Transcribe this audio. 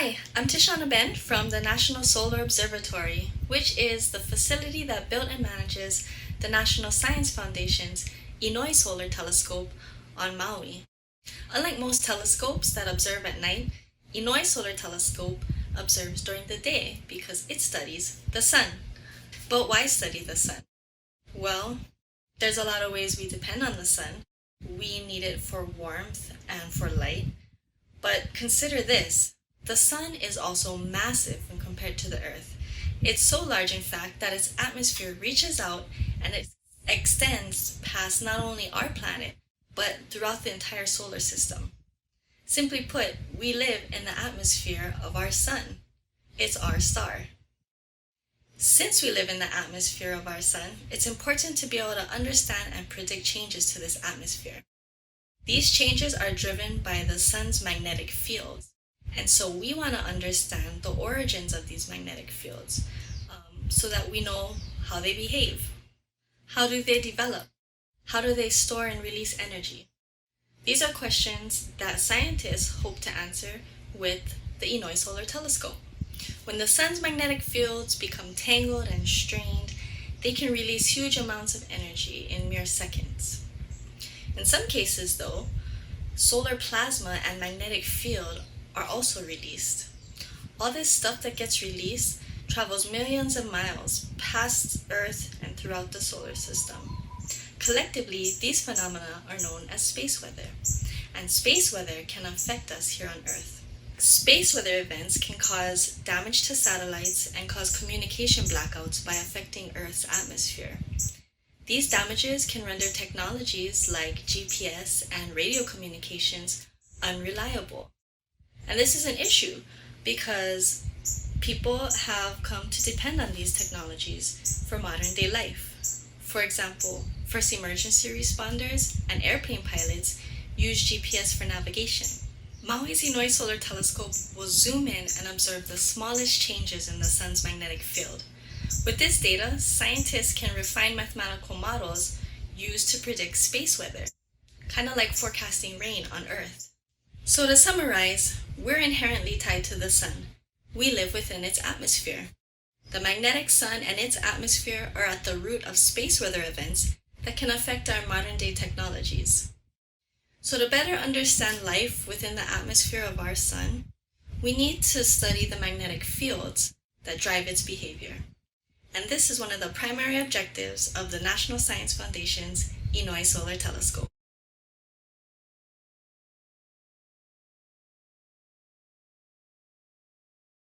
Hi, I'm Tishanna Ben from the National Solar Observatory, which is the facility that built and manages the National Science Foundation's Inouye Solar Telescope on Maui. Unlike most telescopes that observe at night, Inouye Solar Telescope observes during the day because it studies the sun. But why study the sun? Well, there's a lot of ways we depend on the sun. We need it for warmth and for light. But consider this. The sun is also massive when compared to the Earth. It's so large, in fact, that its atmosphere reaches out and it extends past not only our planet, but throughout the entire solar system. Simply put, we live in the atmosphere of our sun. It's our star. Since we live in the atmosphere of our sun, it's important to be able to understand and predict changes to this atmosphere. These changes are driven by the sun's magnetic fields. And so we want to understand the origins of these magnetic fields so that we know how they behave. How do they develop? How do they store and release energy? These are questions that scientists hope to answer with the Inouye Solar Telescope. When the sun's magnetic fields become tangled and strained, they can release huge amounts of energy in mere seconds. In some cases, though, solar plasma and magnetic field are also released. All this stuff that gets released travels millions of miles past Earth and throughout the solar system. Collectively, these phenomena are known as space weather, and space weather can affect us here on Earth. Space weather events can cause damage to satellites and cause communication blackouts by affecting Earth's atmosphere. These damages can render technologies like GPS and radio communications unreliable. And this is an issue because people have come to depend on these technologies for modern day life. For example, first emergency responders and airplane pilots use GPS for navigation. Maui's Inouye Solar Telescope will zoom in and observe the smallest changes in the sun's magnetic field. With this data, scientists can refine mathematical models used to predict space weather, kind of like forecasting rain on Earth. So to summarize, we're inherently tied to the sun. We live within its atmosphere. The magnetic sun and its atmosphere are at the root of space weather events that can affect our modern day technologies. So to better understand life within the atmosphere of our sun, we need to study the magnetic fields that drive its behavior. And this is one of the primary objectives of the National Science Foundation's Inouye Solar Telescope.